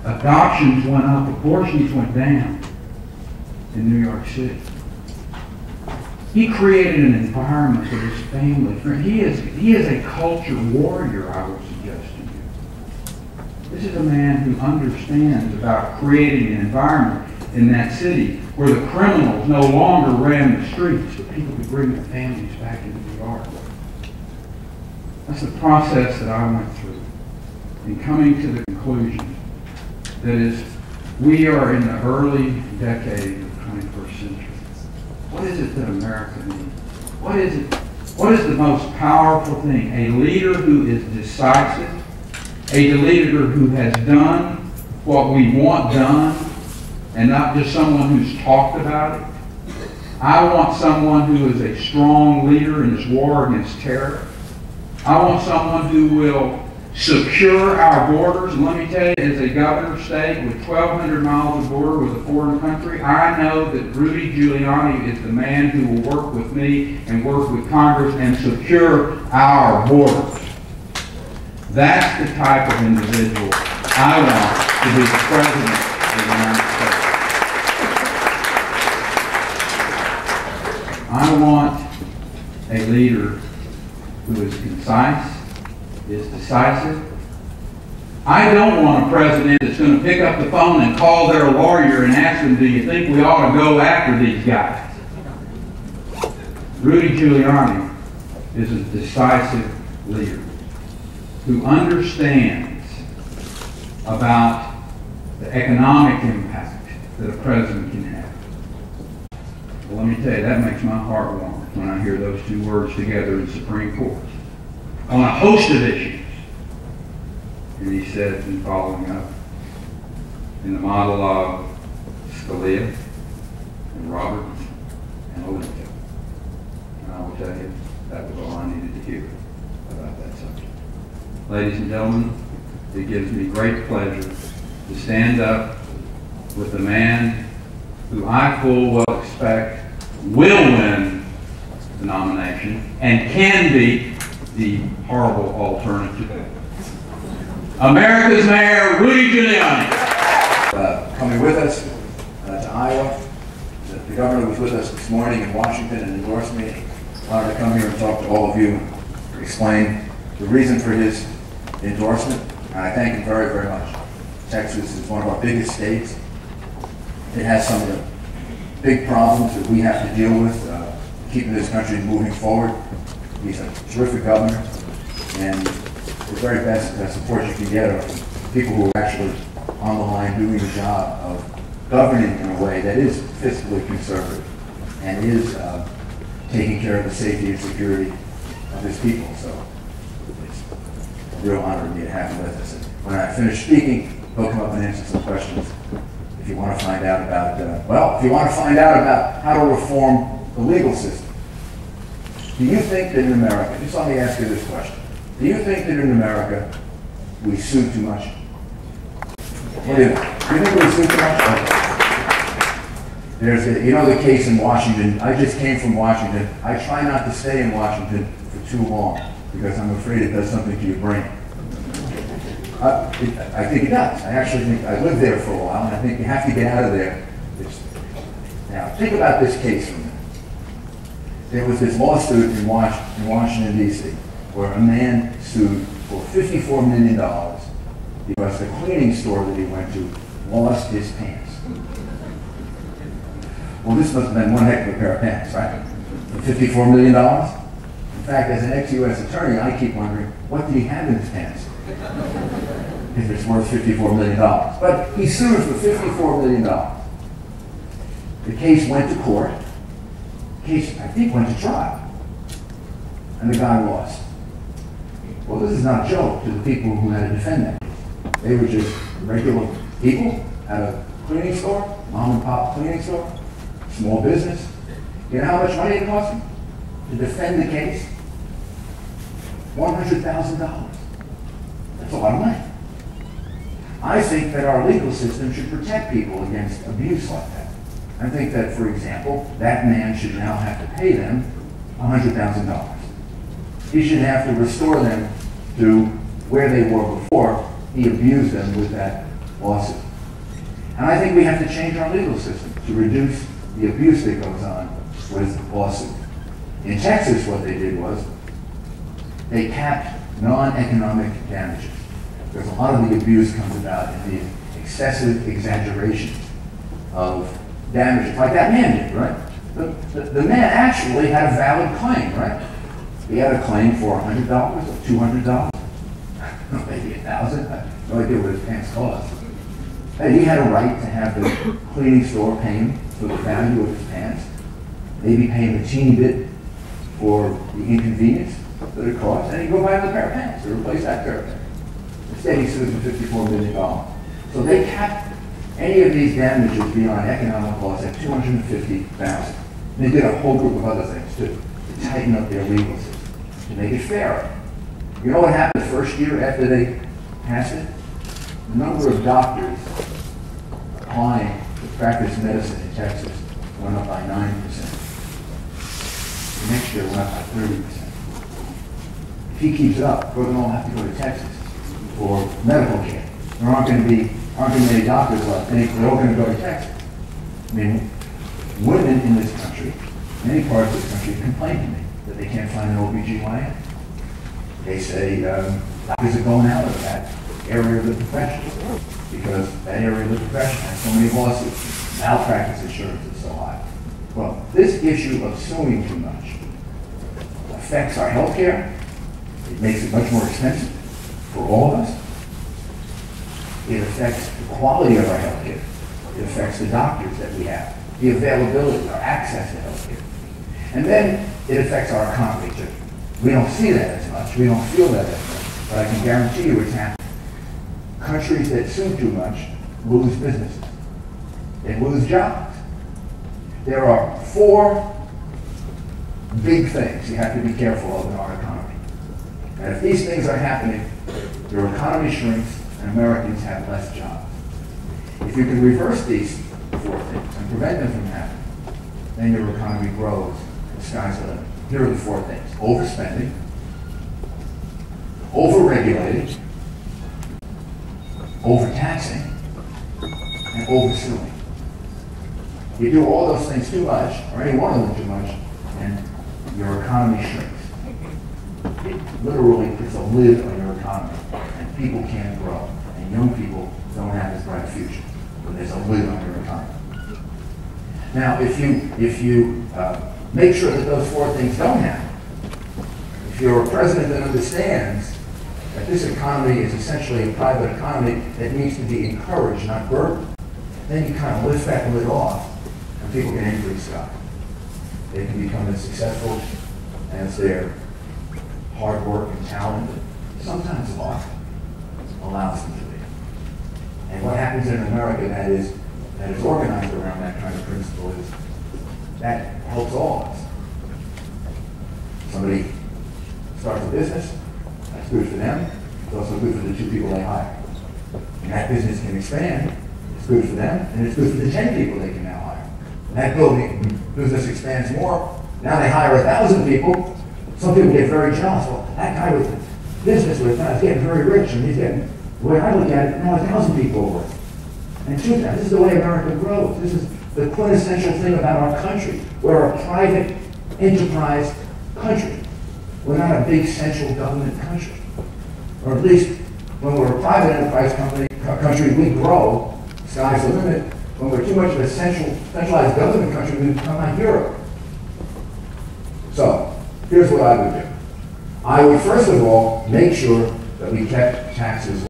adoptions went up, abortions went down in New York City. He created an environment for his family. He is a culture warrior, I would suggest to you. This is a man who understands about creating an environment in that city where the criminals no longer ran the streets, but people could bring their families back into the yard. That's the process that I went through in coming to the conclusion that is, we are in the early decade of the 21st century. What is it that America needs? What is it? What is the most powerful thing? A leader who is decisive, a leader who has done what we want done, and not just someone who's talked about it. I want someone who is a strong leader in this war against terror. I want someone who will secure our borders. And let me tell you, as a governor state with 1,200 miles of border with a foreign country, I know that Rudy Giuliani is the man who will work with me and work with Congress and secure our borders. That's the type of individual I want to be the President of the United States. I want a leader who is concise, is decisive. I don't want a president that's going to pick up the phone and call their lawyer and ask them, do you think we ought to go after these guys? Rudy Giuliani is a decisive leader who understands about the economic impact that a president can have. Well, let me tell you, that makes my heart warm when I hear those two words together in Supreme Court on a host of issues. And he said, in following up, in the model of Scalia and Roberts and Alito. And I will tell you, that was all I needed to hear about that subject. Ladies and gentlemen, it gives me great pleasure to stand up with the man who I full well expect will win the nomination and can be the horrible alternative. America's Mayor, Rudy Giuliani. Coming with us to Iowa. The governor was with us this morning in Washington and endorsed me. I wanted to come here and talk to all of you, explain the reason for his endorsement. And I thank him very, very much. Texas is one of our biggest states. It has some of the big problems that we have to deal with, keeping this country moving forward. He's a terrific governor, and the very best support you can get are from people who are actually on the line doing the job of governing in a way that is fiscally conservative and is taking care of the safety and security of his people. So it's a real honor to me to have him with us. And when I finish speaking, he'll come up and answer some questions. If you want to find out about, if you want to find out about how to reform the legal system. Do you think that in America, just let me ask you this question. Do you think that in America we sue too much? What do you think? Do you think we sue too much? There's you know the case in Washington. I just came from Washington. I try not to stay in Washington for too long because I'm afraid it does something to your brain. I think it does. I actually think I lived there for a while, and I think you have to get out of there. Now, think about this case for a minute. There was this lawsuit in Washington, D.C., where a man sued for $54 million because the cleaning store that he went to lost his pants. Well, this must have been one heck of a pair of pants, right? For $54 million? In fact, as an ex-U.S. attorney, I keep wondering, what did he have in his pants? If it's worth $54 million. But he sued for $54 million. The case went to court. The case, I think, went to trial. And the guy lost. Well, this is not a joke to the people who had to defend that case. They were just regular people at a cleaning store, mom and pop cleaning store, small business. You know how much money it cost them to defend the case? $100,000. That's a lot of money. I think that our legal system should protect people against abuse like that. I think that, for example, that man should now have to pay them $100,000. He should have to restore them to where they were before he abused them with that lawsuit. And I think we have to change our legal system to reduce the abuse that goes on with lawsuits. In Texas, what they did was they capped non-economic damages. Because a lot of the abuse comes about in the excessive exaggerations of damages, like that man did, right? The man actually had a valid claim, right? He had a claim for $100 or $200, maybe $1,000. I have no idea what his pants cost. And he had a right to have the cleaning store pay him for the value of his pants, maybe pay him a teeny bit for the inconvenience that it cost, and he'd go buy another pair of pants to replace that pair of pants. Instead, he sued for $54 million. So they capped any of these damages beyond economic loss at $250,000. They did a whole group of other things too, to tighten up their legal system, to make it fairer. You know what happened the first year after they passed it? The number of doctors applying to practice medicine in Texas went up by 9%. The next year went up by 30%. If he keeps it up, we're going to all have to go to Texas for medical care. There aren't going to be many doctors left. They're all going to go to Texas. I mean, women in this country, many parts of this country, complain to me that they can't find an OBGYN. They say doctors are going out of that area of the profession because that area of the profession has so many lawsuits. Malpractice insurance is so high. Well, this issue of suing too much affects our health care. It makes it much more expensive for all of us. It affects the quality of our health care. It affects the doctors that we have, the availability, our access to health care. And then it affects our economy too. We don't see that as much. We don't feel that as much. But I can guarantee you it's happening. Countries that sue too much lose businesses. They lose jobs. There are 4 big things you have to be careful of in our economy. And if these things are happening, your economy shrinks and Americans have less jobs. If you can reverse these 4 things and prevent them from happening, then your economy grows. The sky's the limit. Here are the 4 things: overspending, overregulating, overtaxing, and oversuing. You do all those things too much, or any one of them too much, and your economy shrinks. It literally puts a lid on your economy, and people can't grow, and young people don't have as bright a future when there's a lid on your economy. Now, if you make sure that those 4 things don't happen, if you're a president that understands that this economy is essentially a private economy that needs to be encouraged, not burdened, then you kind of lift that lid off, and people can increase stock. They can become as successful as their hard work and talent, sometimes luck, allows them to be. And what happens in America that is organized around that kind of principle is that helps all of us. Somebody starts a business, that's good for them, it's also good for the 2 people they hire. And that business can expand, it's good for them, and it's good for the 10 people they can now hire. And that business expands more, now they hire 1,000 people. Some people get very jealous. Well, that guy with the business with us is getting very rich, and he's getting, the way I look at it, now 1,000 people are working. And this is the way America grows. This is the quintessential thing about our country. We're a private enterprise country. We're not a big central government country. Or at least when we're a private enterprise country, we grow. Sky's the limit. When we're too much of a centralized government country, we become like Europe. So, here's what I would do. I would first of all make sure that we kept taxes